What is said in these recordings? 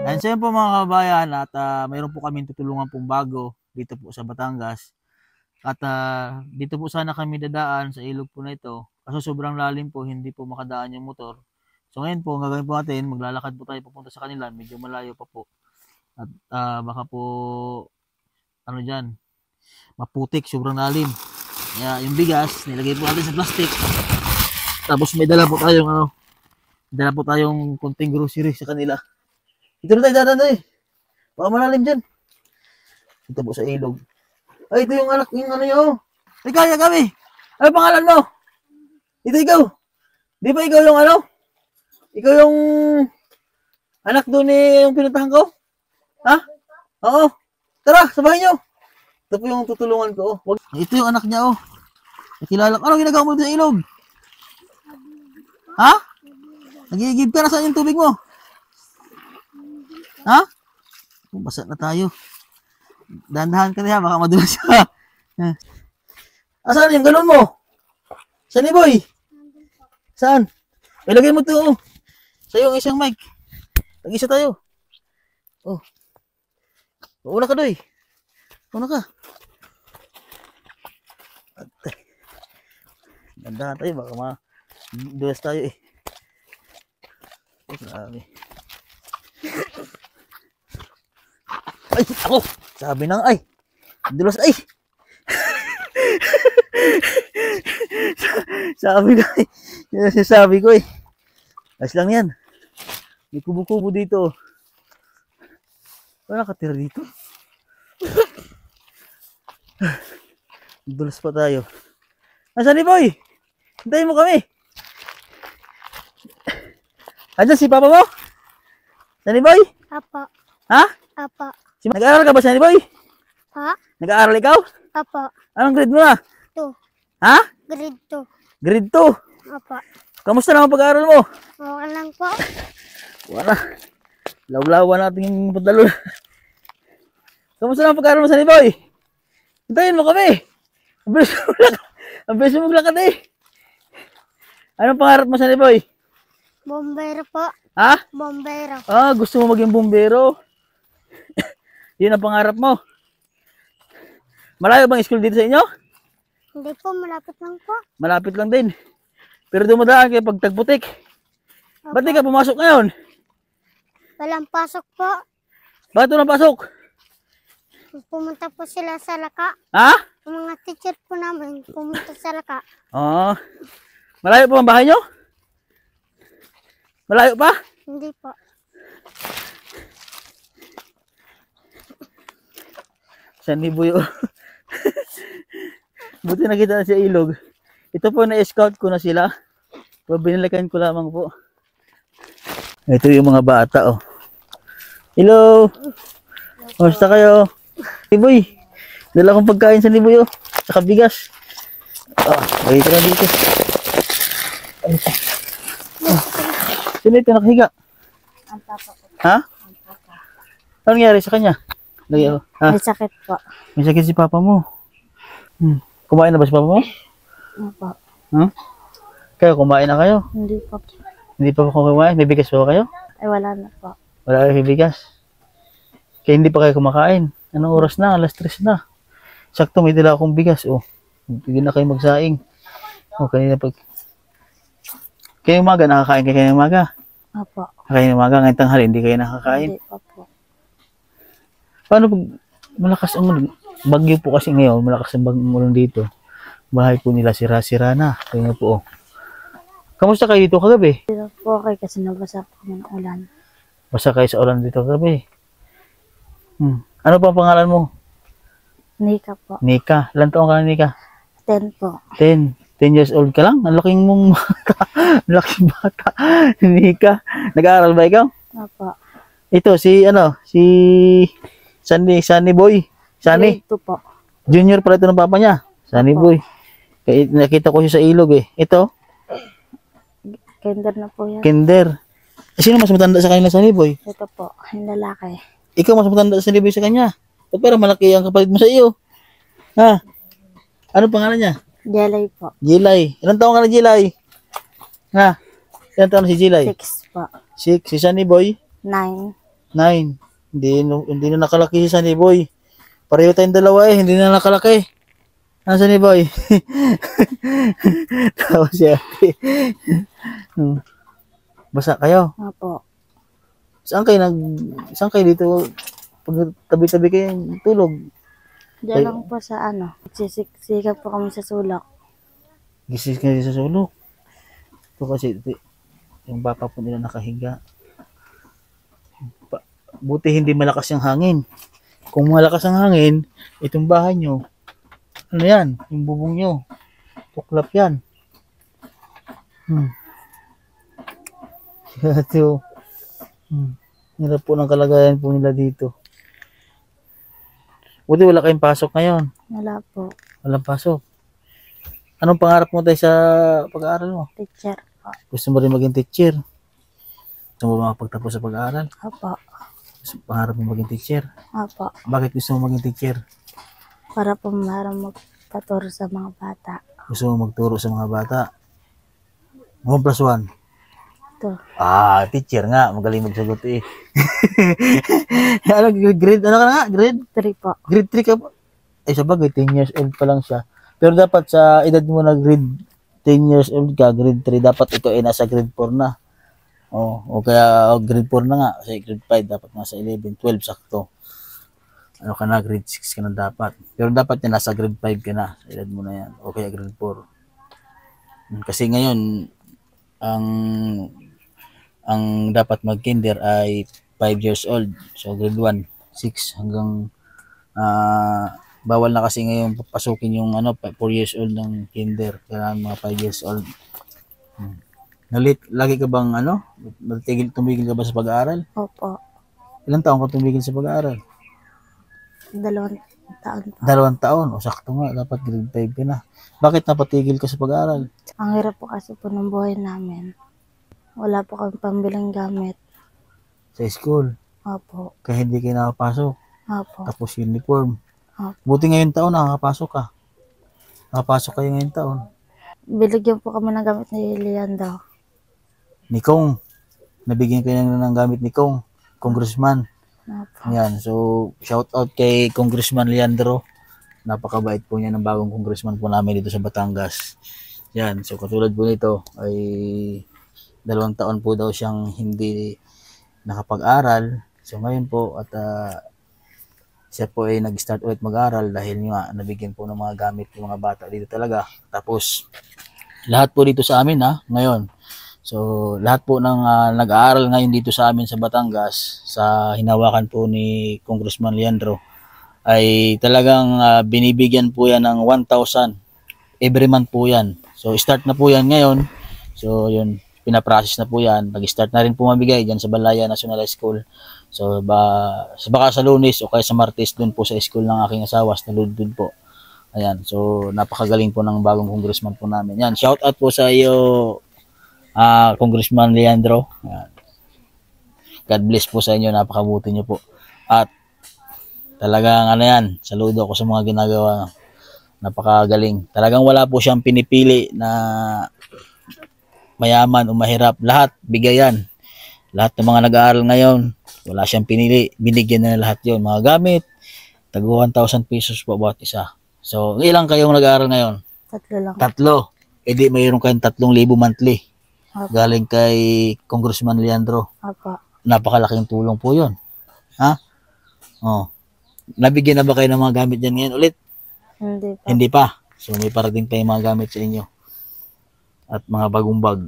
And so yun po mga kabayan at mayroon po kami tutulungan pong bago dito po sa Batangas. At dito po sana kami dadaan sa ilog po na ito. Kaso sobrang lalim po, hindi po makadaan yung motor. So ngayon po, ang gagawin po natin, maglalakad po tayo papunta sa kanila. Medyo malayo pa po. At baka po, ano dyan, maputik, sobrang lalim. Kaya yung bigas, nilagay po natin sa plastic. Tapos may dala po tayong konting grocery sa kanila. Ito na tayo dadaan eh. Baka malalim dyan. Ito po sa ilog. Ay, ito yung anak, yung ano yun. Ay, kaya kami. Ano pangalan mo? Ito ikaw. Di ba ikaw yung ano? Ikaw yung anak doon eh, yung pinuntahan ko? Ha? Oo. Tara, sabahin nyo. Ito po yung tutulungan ko. Oh. Ito yung anak niya, oh. Nakilala ko. Ano ginagawa mo dito sa ilog? Ha? Nagigib ka na saan yung tubig mo? Ha? Basa na tayo. Dahan-dahan ka na yan, baka madulas ka. Saan yung galon mo? Saan ni Boy? Saan? Ilagay mo ito, oh. Sa'yo ang isang mic. Nag-isa tayo. Oh. Una ka, Doy. Una ka. Dahan-dahan tayo, baka madulas tayo eh. Grabe. Ay, ako! Sabi nang ay! Dulas ay! Sabi na ay! Yan sabi ko eh. Ayos lang yan. May kubo-kubo dito. Wala nakatira dito. Dulas pa tayo. Nasaan ni Boy? Hintayin mo kami. Andiyan si Papa mo? Nasaan ni Boy? Apo. Ha? Apo. Nag-aaral ka ba sa ni Boy? Ha? Nag-aaral ikaw? Apo. Anong grade mo na? 2. Ha? Grade 2. Grade 2. Apo. Kamusta naman pag-aaral mo? Okay lang po. Wala. Lawlawan natin yung pantalon. Kamusta naman pag-aaral mo sa ni Boy? Hintayin mo kami. Ang bilis mo maglakad eh. Anong pangarap mo sa ni Boy? Bombero po. Ha? Bombero. Gusto mo maging bumbero. Yun ang pangarap mo. Malayo bang school dito sa inyo? Hindi po, malapit lang po. Malapit lang din. Pero dumadaan kayo pag tagputik. Ba't di ka pumasok ngayon? Walang pasok po. Bakit walang pasok? Pumunta po sila sa Laka. Ha? Yung mga teacher po namin, pumunta sa Laka. Malayo pa ang bahay nyo? Malayo pa? Hindi po. San Libuyo. Buti nakita na sa ilog. Ito po na-scout ko na sila. Binalikan ko lamang po. Ito yung mga bata, oh. Hello! Kumusta kayo? Liboy, dala kong pagkain sa Libuyo. Saka bigas. Bagay ka na dito. Sino ito nakahiga? Ang papa po. Ha? Anong nangyari sa kanya? Lagi ako. Ha? May sakit po. May sakit si papa mo. Kumain na ba si papa mo? Opo. Kayo, kumain na kayo? Hindi po. Hindi pa po kumain? May bigas pa ba kayo? Ay, wala na po. Wala kayo bigas. Kaya hindi pa kayo kumakain. Anong oras na? Alas 3 na. Sakto, may dala akong bigas. Hindi na kayo magsaing. Kanina pag... Kayo umaga, nakakain kayo ng umaga? Opo. Kakain ng umaga, ngayong tanghali, hindi kayo nakakain. Hindi po. Paano pag malakas ang bagyo po kasi ngayon, malakas ang bagyo ulan dito. Bahay po nila sira-sira na. Kaya nga po, Kamusta kayo dito kagabi? Hindi po okay kasi nabasa po ng ulan. Basta kayo sa ulan dito kagabi. Ano pa ang pangalan mo? Nika po. Nika. Ilan taong ka na, Nika? 10 po. 10. 10 years old ka lang? Ang laking mong bata. Laking bata. Nika. Nag-aaral ba ikaw? Opo. Ito, si Sunny Boy. Sunny. Grade 2 po. Junior pala ito ng papa niya. Sunny Boy. Kaya nakita ko siya sa ilog eh. Ito, Kinder na po yan. Kinder. Sino mas matanda sa kanila, Sunny Boy? Ito po, yung lalaki. Ikaw mas matanda sa Sunny Boy sa kanya. O pero malaki ang kapalit mo sa iyo. Ha? Ano pangalan niya? Jelay po. Jilay. Ilang taon ka na, Jilay? Ha? Ilang taon na si Jilay? 6 po. 6. Si Sunny Boy? 9. 9. Hindi na nakalaki si Sunny Boy. Pareho tayong dalawa eh, hindi na nakalaki. Sunny Boy? Tawa si ate. Basa kayo? Opo. Saan kayo dito? Pag tabi-tabi kayo tulog. Diyan lang po sa ano. Sisikap po kami sa sulok. Gising kayo sa sulok. Ito kasi yung baka po nila nakahiga. Buti hindi malakas yung hangin. Kung malakas ang hangin, itong bahay nyo, ano yan? Yung bubong nyo. Tuklap yan. Ito. Hirap po ng kalagayan po nila dito. Buti wala kayong pasok ngayon. Wala po. Walang pasok. Anong pangarap mo tayo sa pag-aaral mo? Teacher. Gusto mo rin maging teacher? Gusto mo makapagtapos sa pag-aaral? Opo. Pangarap mo maging teacher? Opo. Bakit gusto mo maging teacher? Para po magpaturo sa mga bata. Gusto mo magturo sa mga bata? 1 plus 1? Ito. Teacher nga. Magaling magsagot eh. Grade, ano ka na nga? Grade? 3 po. Grade 3 ka po? Ay, sabagay, 10 years old pa lang siya. Pero dapat sa edad mo na grade 10 years old ka, grade 3, dapat ito ay nasa grade 4 na. O kaya grade 4 na nga. Kasi grade 5, dapat nasa 11, 12, sakto. Ano ka na, grade 6 ka na dapat. Pero dapat yan, nasa grade 5 ka na. Sa edad mo na yan. O kaya grade 4. Kasi ngayon, ang dapat mag-kinder ay 5 years old. So, grade 1, 6 hanggang bawal na kasi ngayon papasukin yung 4 years old ng kinder. Kaya mga 5 years old. Lagi ka bang tumigil ka ba sa pag-aaral? Opo. Ilang taon ka tumigil sa pag-aaral? 2 taon po. 2 taon. O sakto nga, dapat grade 5 ka na. Bakit napatigil ka sa pag-aaral? Ang hirap po kasi po ng buhay namin. Wala po kami pambilang gamit. Sa school? Opo. Kaya hindi kayo nakapasok? Opo. Tapos uniform? Opo. Buti ngayon taon nakakapasok ka. Nakapasok kayo ngayon taon. Binigyan po kami ng gamit ni Leandro. Ni Kong. Nabigyan kayo ng gamit ni Kong. Congressman. Opo. Yan. So, shout out kay Congressman Leandro. Napakabait po niya ng bagong congressman po namin dito sa Batangas. Yan. So, katulad po nito ay 2 taon po daw siyang hindi nakapag-aral. So, ngayon po at siya po ay nag-start ulit mag-aral dahil nga nabigyan po ng mga gamit ng mga bata dito talaga. Tapos, lahat po dito sa amin ngayon. So, lahat po ng nag-aaral ngayon dito sa amin sa Batangas, sa hinawakan po ni Congressman Leandro, ay talagang binibigyan po yan ng 1,000 every month po yan. So, start na po yan ngayon. So, yun, pinaprocess na po yan. Nag-start na rin po mabigay dyan sa Balaya National School. So, baka sa Lunes o kaya sa Martes dun po sa school ng aking asawa, sa Ludud po. Ayan, so napakagaling po ng bagong congressman po namin. Yan, shout out po sa iyo, Congressman Leandro. Ayan. God bless po sa inyo, napakabuti niyo po. At talagang yan, saludo ako sa mga ginagawa. Napakagaling. Talagang wala po siyang pinipili na mayaman o mahirap. Lahat, bigayan. Lahat ng mga nag-aaral ngayon, wala siyang pinili. Binigyan na lahat yon, mga gamit. Tago 1,000 pesos po bawat isa. So, ilang kayong nag-aaral ngayon? 3 lang. 3. E di mayroon kayong 3,000 monthly. Opo. Galing kay Congressman Leandro. Opo. Napakalaking tulong po yon. Ha? Oh. Nabigyan na ba kayo ng mga gamit dyan ngayon ulit? Hindi pa. Hindi pa. So, may parating pa yung mga gamit sa inyo. At mga bagong bag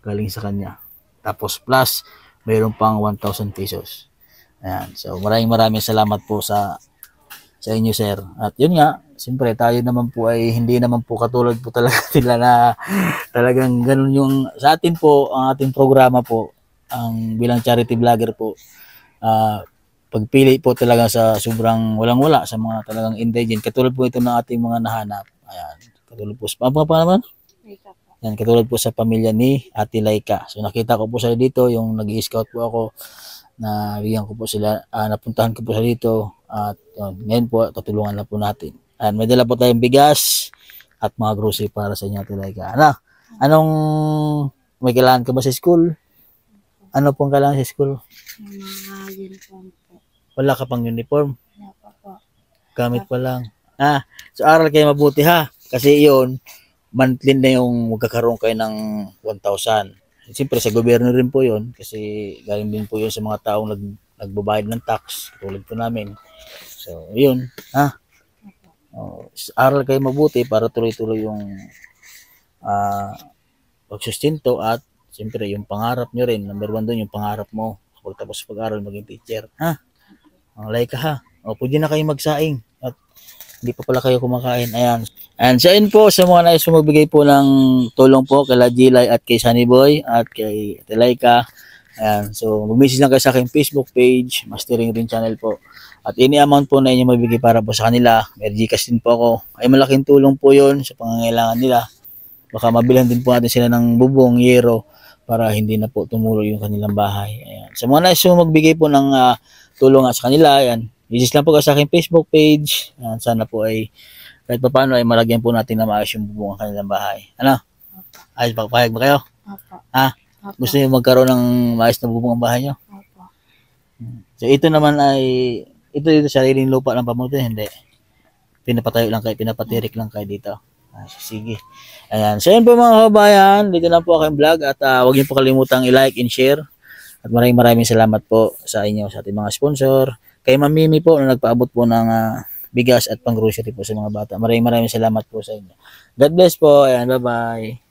galing sa kanya. Tapos plus, mayroon pang 1,000 pesos. Ayan. So, maraming salamat po sa inyo, sir. At yun nga, siyempre, tayo naman po ay hindi naman po katulad po talaga nila na talagang ganun yung sa atin po, ang ating programa po, ang bilang charity vlogger po, pagpili po talaga sa sobrang walang-wala sa mga talagang indigent. Katulad po ito ng ating mga nahanap. Ayan. Katulad po sa naman? Yan, katulad po sa pamilya ni Ate Laika. So nakita ko po sila dito, yung nag-i-scout po ako, na bigyan ko po sila, napuntahan ko po sila dito, at ngayon po, tutulungan na po natin. And may dala po tayong bigas at mga grocery para sa inyo, Ate Laika. Anong may kailangan ka ba sa school? Ano pong kailangan sa school? Yung mga uniform po. Wala ka pang uniform. Wala pa po. Gamit pa lang. So aral kayo mabuti ha. Kasi yun, monthly na yung magkakaroon kayo ng 1,000. Siyempre sa gobyerno rin po yun. Kasi galing din po yun sa mga taong nagbabayad ng tax. Tulad po namin. So yun. Aral kayo mabuti para tuloy-tuloy yung pagsustento at siyempre yung pangarap nyo rin. Number 1 doon yung pangarap mo. Kapag tapos pag-aral maging teacher. Like ka ha. Pwede na kayo magsaing. At hindi pa pala kayo kumakain. Ayan. And sa yun po, sa mga nais magbigay po ng tulong po kay Jilay at kay Sunny Boy at kay Laika. Ayan. So, mag-message lang kayo sa aking Facebook page, Mastering Rin Channel po. At any amount po na inyo mabigay para po sa kanila, may Gcash din po ako. Ay malaking tulong po yun sa pangangailangan nila. Baka mabilhan din po natin sila ng bubong, yero, para hindi na po tumulo yung kanilang bahay. Ayan. Sa mga nais magbigay po ng tulong sa kanila, ayan. Message lang po kayo sa aking Facebook page. Ayan. Sana po ay kahit pa paano ay malagyan po natin na maayos yung bubong ang kanilang bahay. Ano? Ayos ba? Pahayag ba kayo? Opo. Opo. Gusto niyo magkaroon ng maayos na bubong ang bahay niyo? Opo. So ito naman ay ito sariling lupa ng pamutin, hindi. Pinapatayo lang kayo, pinapatirik lang kayo dito. Sige. Ayan. So yun po mga kabayan, dito lang po aking vlog at huwag niyo po kalimutang i-like and share. At maraming salamat po sa inyo, sa ating mga sponsor. Kay Ma'am Mimi po na nagpaabot po ng bigas at pang-grocery po sa mga bata. Maraming salamat po sa inyo. God bless po. Ayan, bye-bye.